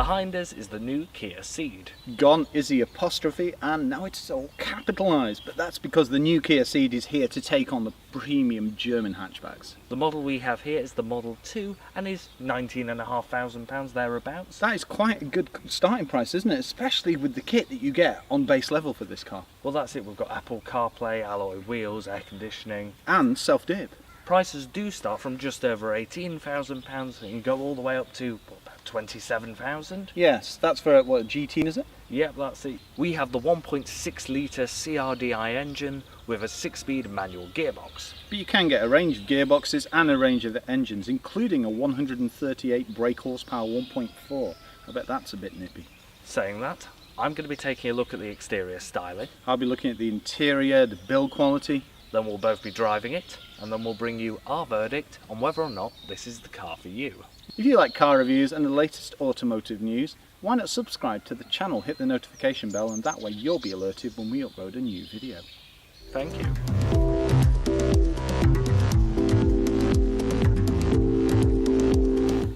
Behind us is the new Kia CEED. Gone is the apostrophe and now it's all capitalised, but that's because the new Kia CEED is here to take on the premium German hatchbacks. The model we have here is the Model 2 and is £19,500 thereabouts. That is quite a good starting price, isn't it? Especially with the kit that you get on base level for this car. Well, that's it. We've got Apple CarPlay, alloy wheels, air conditioning And self-dip. Prices do start from just over £18,000 and go all the way up to about 27,000. Yes, that's for what, GT is it? Yep, that's it. We have the 1.6 litre CRDI engine with a 6-speed manual gearbox. But you can get a range of gearboxes and a range of engines, including a 138 brake horsepower 1.4. I bet that's a bit nippy. Saying that, I'm going to be taking a look at the exterior styling. I'll be looking at the interior, the build quality. Then we'll both be driving it, and then we'll bring you our verdict on whether or not this is the car for you. If you like car reviews and the latest automotive news, why not subscribe to the channel, hit the notification bell, and that way you'll be alerted when we upload a new video. Thank you.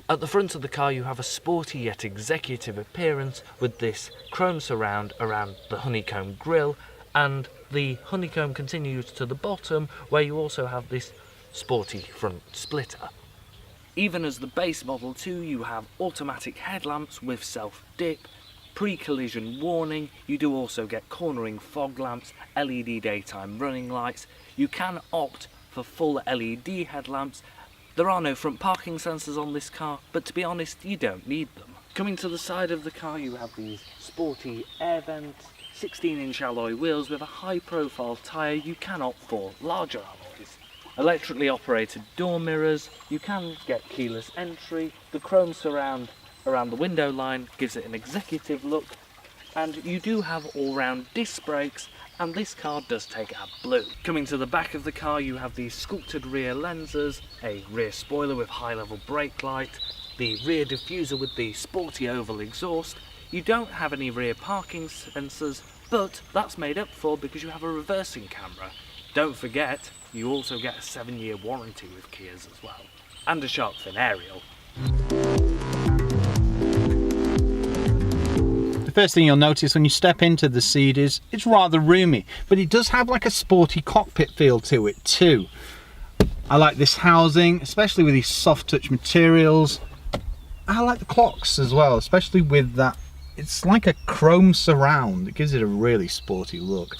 At the front of the car you have a sporty yet executive appearance with this chrome surround around the honeycomb grille, and the honeycomb continues to the bottom where you also have this sporty front splitter. Even as the base Model 2 you have automatic headlamps with self-dip, pre-collision warning, you do also get cornering fog lamps, LED daytime running lights, you can opt for full LED headlamps. There are no front parking sensors on this car, but to be honest you don't need them. Coming to the side of the car you have these sporty air vents, 16-inch alloy wheels with a high-profile tyre. You can opt for larger alloys. Electrically operated door mirrors, you can get keyless entry, the chrome surround around the window line gives it an executive look, and you do have all-round disc brakes, and this car does take AdBlue. Coming to the back of the car you have these sculpted rear lenses, a rear spoiler with high-level brake light, the rear diffuser with the sporty oval exhaust. You don't have any rear parking sensors, but that's made up for because you have a reversing camera. Don't forget, you also get a 7-year warranty with Kias as well, and a shark fin aerial. The first thing you'll notice when you step into the CEED is it's rather roomy, but it does have like a sporty cockpit feel to it too. I like this housing, especially with these soft touch materials. I like the clocks as well, especially with that. It's like a chrome surround. It gives it a really sporty look.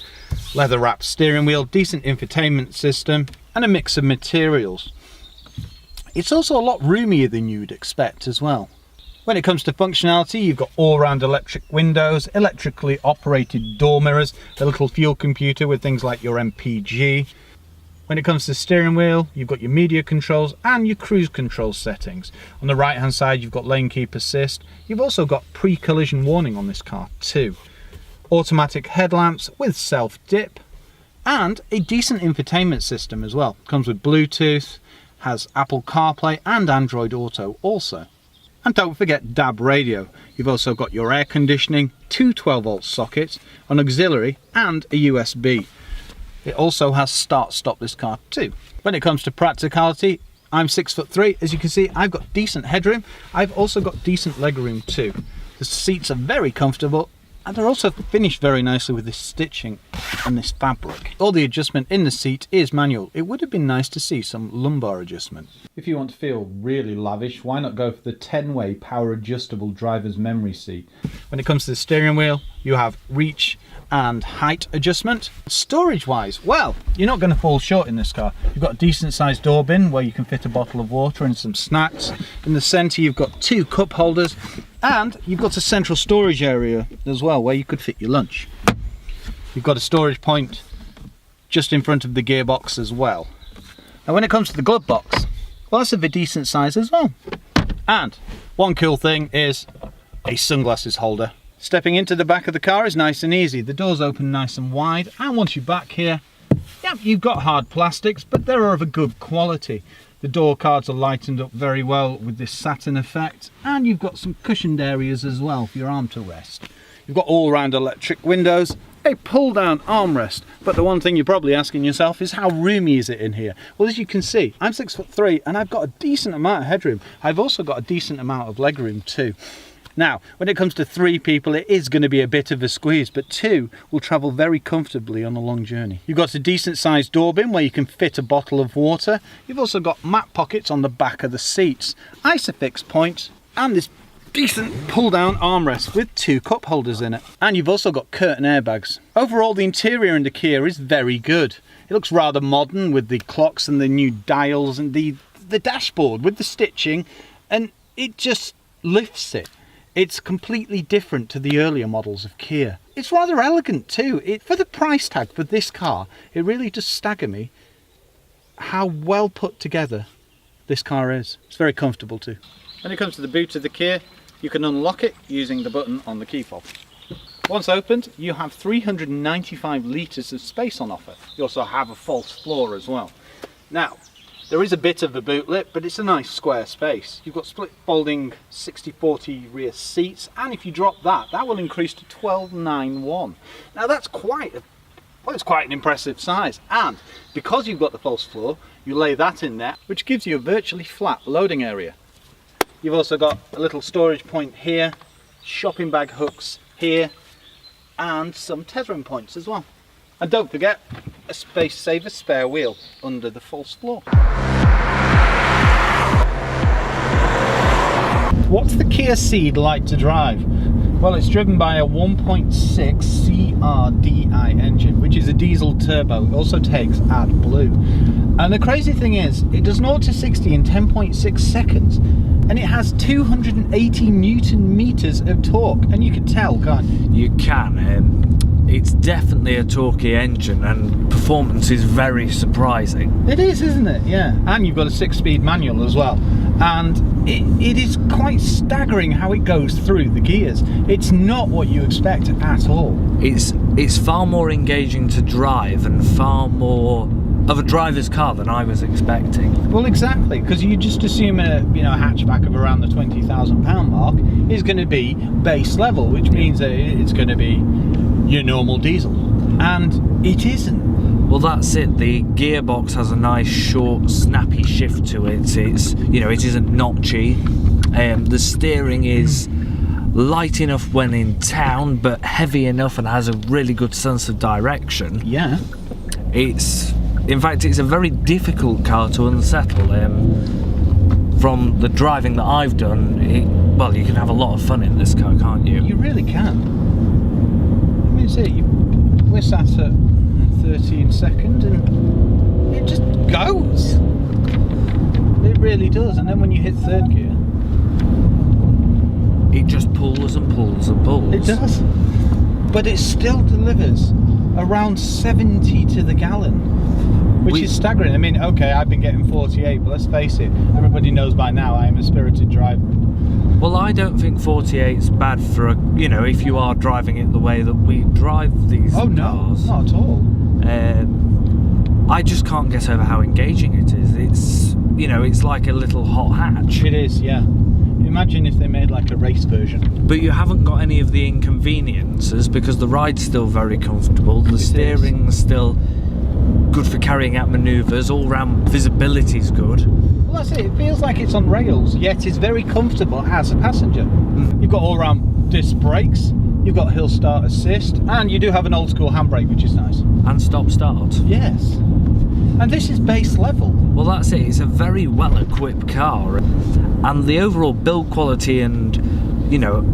Leather wrapped steering wheel, decent infotainment system, and a mix of materials. It's also a lot roomier than you'd expect as well. When it comes to functionality, you've got all-round electric windows, electrically operated door mirrors, a little fuel computer with things like your MPG. When it comes to the steering wheel, you've got your media controls and your cruise control settings. On the right hand side you've got lane keep assist. You've also got pre-collision warning on this car too. Automatic headlamps with self-dip and a decent infotainment system as well. Comes with Bluetooth, has Apple CarPlay and Android Auto also. And don't forget DAB radio. You've also got your air conditioning, two 12-volt sockets, an auxiliary and a USB. It also has start-stop this car too. When it comes to practicality, I'm 6'3". As you can see, I've got decent headroom. I've also got decent legroom too. The seats are very comfortable and they're also finished very nicely with this stitching and this fabric. All the adjustment in the seat is manual. It would have been nice to see some lumbar adjustment. If you want to feel really lavish, why not go for the 10-way power adjustable driver's memory seat? When it comes to the steering wheel, you have reach and height adjustment. Storage wise, well, you're not going to fall short in this car. You've got a decent sized door bin where you can fit a bottle of water and some snacks. In the center you've got two cup holders and you've got a central storage area as well where you could fit your lunch. You've got a storage point just in front of the gearbox as well. Now when it comes to the glove box, well, that's of a decent size as well. And one cool thing is a sunglasses holder. Stepping into the back of the car is nice and easy. The doors open nice and wide, and once you're back here, yeah, you've got hard plastics, but they're of a good quality. The door cards are lightened up very well with this satin effect, and you've got some cushioned areas as well for your arm to rest. You've got all-round electric windows, a pull-down armrest, but the one thing you're probably asking yourself is how roomy is it in here? Well, as you can see, I'm 6'3" and I've got a decent amount of headroom. I've also got a decent amount of legroom too. Now, when it comes to 3 people, it is going to be a bit of a squeeze, but 2 will travel very comfortably on a long journey. You've got a decent sized door bin where you can fit a bottle of water. You've also got map pockets on the back of the seats, isofix points, and this decent pull down armrest with 2 cup holders in it. And you've also got curtain airbags. Overall, the interior in the Kia is very good. It looks rather modern with the clocks and the new dials and the dashboard with the stitching, and it just lifts it. It's completely different to the earlier models of Kia. It's rather elegant too. For the price tag for this car, it really does stagger me how well put together this car is. It's very comfortable too. When it comes to the boot of the Kia, you can unlock it using the button on the key fob. Once opened, you have 395 litres of space on offer. You also have a false floor as well. Now, there is a bit of a boot lip, but it's a nice square space. You've got split folding 60/40 rear seats, and if you drop that, that will increase to 12.91. Now that's quite an impressive size, and because you've got the false floor, you lay that in there, which gives you a virtually flat loading area. You've also got a little storage point here, shopping bag hooks here, and some tethering points as well. And don't forget, a space saver spare wheel under the false floor. What's the Kia CEED like to drive? Well, it's driven by a 1.6 CRDI engine, which is a diesel turbo. It also takes AdBlue. And the crazy thing is, it does 0 to 60 in 10.6 seconds. And it has 280 Newton meters of torque. And you can tell, can't you? You can. It's definitely a torquey engine, and performance is very surprising. It is, isn't it? Yeah. And you've got a 6-speed manual as well. And it is quite staggering how it goes through the gears. It's not what you expect at all. It's far more engaging to drive and far more of a driver's car than I was expecting. Well, exactly, because you just assume a hatchback of around the £20,000 mark is going to be base level, which means that it's going to be your normal diesel, and it isn't. Well, that's it. The gearbox has a nice short snappy shift to it. It's, it isn't notchy. The steering is light enough when in town, but heavy enough and has a really good sense of direction. Yeah. In fact, it's a very difficult car to unsettle. From the driving that I've done, you can have a lot of fun in this car, can't you? You really can. I mean, see, we're sat at 13 seconds and it just goes. It really does. And then when you hit 3rd gear, it just pulls and pulls and pulls. It does. But it still delivers around 70 to the gallon, which is staggering. I mean, okay, I've been getting 48, but let's face it, everybody knows by now I am a spirited driver. Well, I don't think 48's bad for if you are driving it the way that we drive these cars. No, not at all. I just can't get over how engaging it is. It's like a little hot hatch. It is, yeah. Imagine if they made like a race version. But you haven't got any of the inconveniences because the ride's still very comfortable. The steering's still good for carrying out manoeuvres. All round visibility's good. Well, that's it. It feels like it's on rails, yet it's very comfortable as a passenger. You've got all-round disc brakes, you've got hill start assist, and you do have an old-school handbrake, which is nice. And stop-start. Yes. And this is base level. Well, that's it. It's a very well-equipped car, and the overall build quality and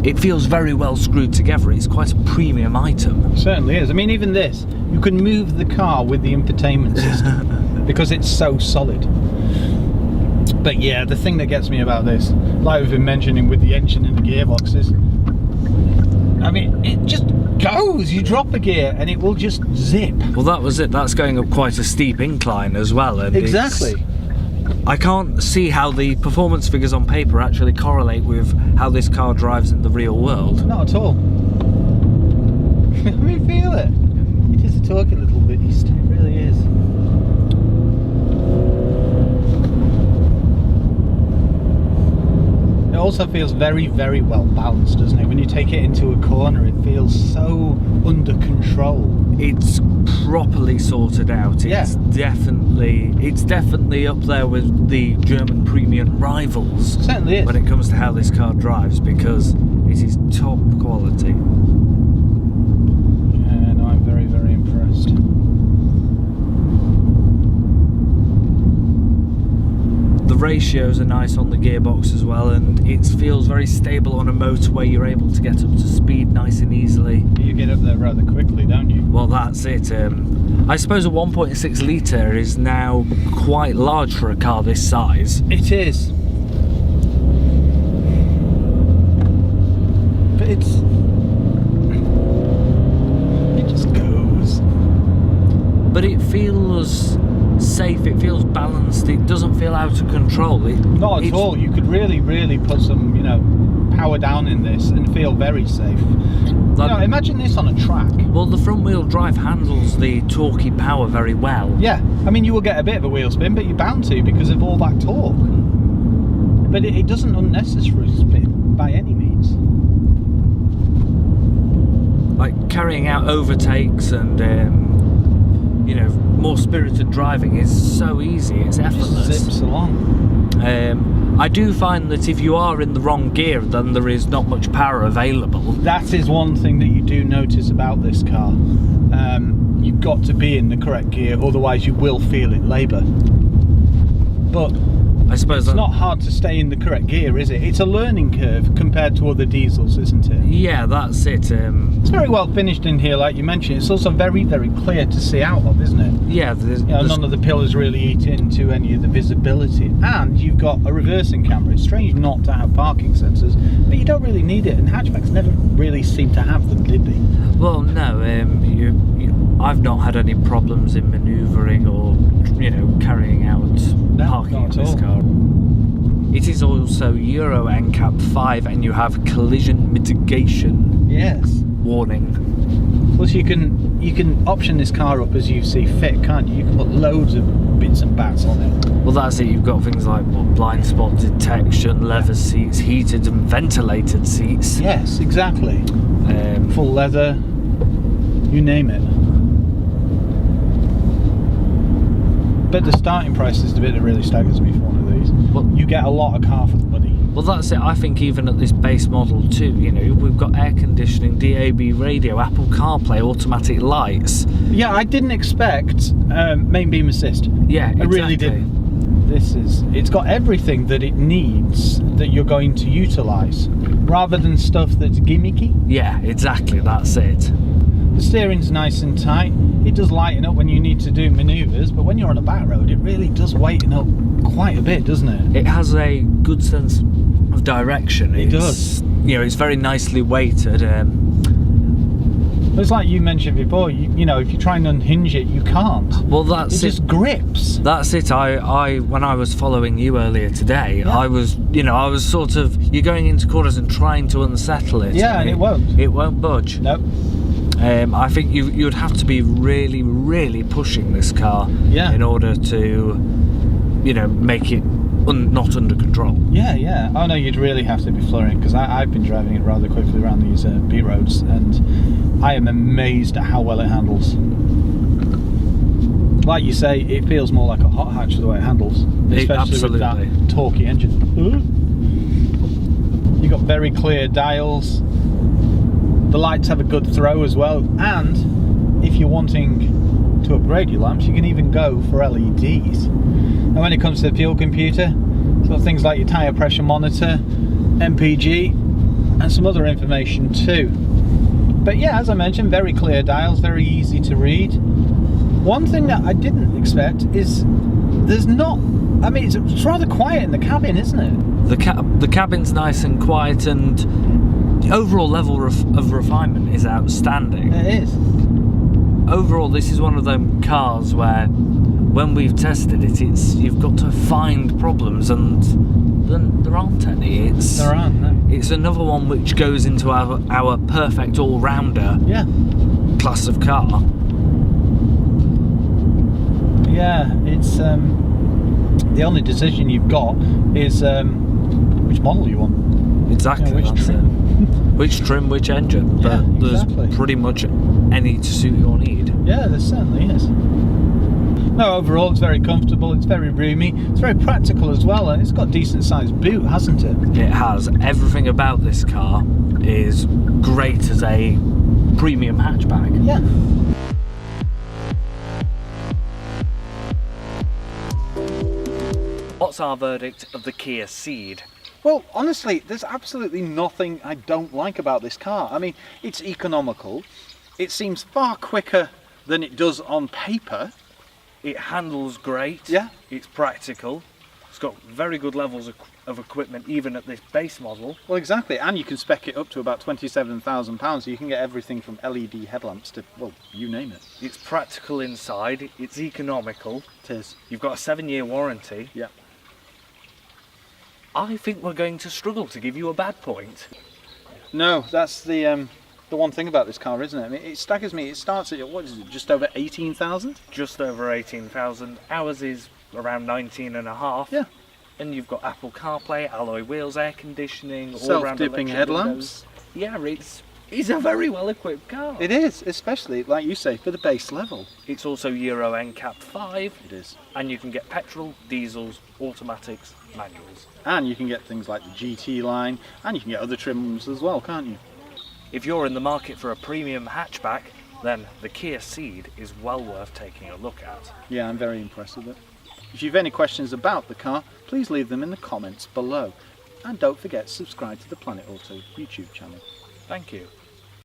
it feels very well screwed together. It's quite a premium item. It certainly is. I mean, even this, you can move the car with the infotainment system because it's so solid. But yeah, the thing that gets me about this, like we've been mentioning with the engine and the gearboxes, I mean, it just goes. You drop a gear and it will just zip. Well, that was it. That's going up quite a steep incline as well. And exactly. I can't see how the performance figures on paper actually correlate with how this car drives in the real world. Not at all. Let me feel it. It is a torquey little beast. It really is. It also feels very, very well balanced, doesn't it? When you take it into a corner, it feels so under control. It's properly sorted out. It's definitely up there with the German premium rivals. It certainly is. When it comes to how this car drives, because It is top quality. Yeah, no, I'm very, very impressed. The ratios are nice on the gearbox as well, and it feels very stable on a motorway. You're able to get up to speed nice and easily. You get up there rather quickly, don't you? Well, that's it. I suppose a 1.6 litre is now quite large for a car this size. It is. But it just goes. But it feels safe, it feels balanced, it doesn't feel out of control. Not at all. You could really, really put some, power down in this and feel very safe. Imagine this on a track. Well, the front wheel drive handles the torquey power very well. Yeah, I mean, you will get a bit of a wheel spin, but you're bound to because of all that torque. But it doesn't unnecessarily spin by any means. Like carrying out overtakes and more spirited driving is so easy, it's effortless. Just zips along. I do find that if you are in the wrong gear, then there is not much power available. That is one thing that you do notice about this car. You've got to be in the correct gear, otherwise you will feel it labour. But I suppose it's not hard to stay in the correct gear, is it? It's a learning curve compared to other diesels, isn't it? Yeah, that's it. It's very well finished in here, like you mentioned. It's also very, very clear to see out of, isn't it? Yeah, none of the pillars really eat into any of the visibility. And you've got a reversing camera. It's strange not to have parking sensors, but you don't really need it. And hatchbacks never really seem to have them, did they? Well, no. I've not had any problems in manoeuvring or carrying out parking in this car. It is also Euro NCAP 5, and you have collision mitigation. Yes. Warning. Plus, you can option this car up as you see fit, can't you? You can put loads of bits and bats on it. Well, that's it. You've got things like blind spot detection, leather seats, heated and ventilated seats. Yes, exactly. Full leather, you name it. But the starting price is the bit that really staggers me for one of these. Well, you get a lot of car for the money. Well, that's it. I think even at this base model too, we've got air conditioning, DAB radio, Apple CarPlay, automatic lights. Yeah, I didn't expect main beam assist. Yeah, exactly. I really didn't. It's got everything that it needs that you're going to utilise, rather than stuff that's gimmicky. Yeah, exactly. That's it. The steering's nice and tight. It does lighten up when you need to do manoeuvres, but when you're on a back road, it really does weighten up quite a bit, doesn't it? It has a good sense of direction. It does. It's very nicely weighted. It's like you mentioned before. If you try and unhinge it, you can't. Well, that's it. It just grips. That's it. I when I was following you earlier today, yeah. I was sort of, you're going into corners and trying to unsettle it. Yeah, and it won't. It won't budge. Nope. I think you'd have to be really, really pushing this car in order to, make it not under control. Yeah. Oh no, you'd really have to be flooring, because I've been driving it rather quickly around these B roads, and I am amazed at how well it handles. Like you say, it feels more like a hot hatch the way it handles, especially with that torquey engine. You've got very clear dials. The lights have a good throw as well, and if you're wanting to upgrade your lamps, you can even go for LEDs. And when it comes to the fuel computer, it's got things like your tyre pressure monitor, MPG, and some other information too. But yeah, as I mentioned, very clear dials, very easy to read. One thing that I didn't expect is it's rather quiet in the cabin, isn't it? The cabin's nice and quiet, and the overall level of refinement is outstanding. It is. Overall, this is one of them cars where, when we've tested it, you've got to find problems, and then there aren't any. There aren't, no. It's another one which goes into our perfect all-rounder class of car. Yeah, it's the only decision you've got is which model you want. Exactly. Which trim. Which trim, which engine, but there's pretty much any to suit your need. Yeah, there certainly is. No, overall it's very comfortable, it's very roomy, it's very practical as well, and it's got a decent sized boot, hasn't it? It has. Everything about this car is great as a premium hatchback. Yeah. What's our verdict of the Kia CEED? Well, honestly, there's absolutely nothing I don't like about this car. I mean, it's economical, it seems far quicker than it does on paper. It handles great. Yeah. It's practical. It's got very good levels of equipment even at this base model. Well, exactly, and you can spec it up to about £27,000, so you can get everything from LED headlamps to, well, you name it. It's practical inside, it's economical. It is. You've got a 7-year warranty. Yeah. I think we're going to struggle to give you a bad point. No, that's the one thing about this car, isn't it? I mean, it staggers me. It starts at, what is it, just over 18,000? Just over 18,000. Ours is around 19.5. Yeah. And you've got Apple CarPlay, alloy wheels, air conditioning, all-round Self-dipping electric headlamps. windows. Yeah, it's a very well-equipped car. It is, especially, like you say, for the base level. It's also Euro NCAP 5. It is. And you can get petrol, diesels, automatics, manuals. And you can get things like the GT line, and you can get other trims as well, can't you? If you're in the market for a premium hatchback, then the Kia CEED is well worth taking a look at. Yeah, I'm very impressed with it. If you've any questions about the car, please leave them in the comments below. And don't forget to subscribe to the Planet Auto YouTube channel. Thank you.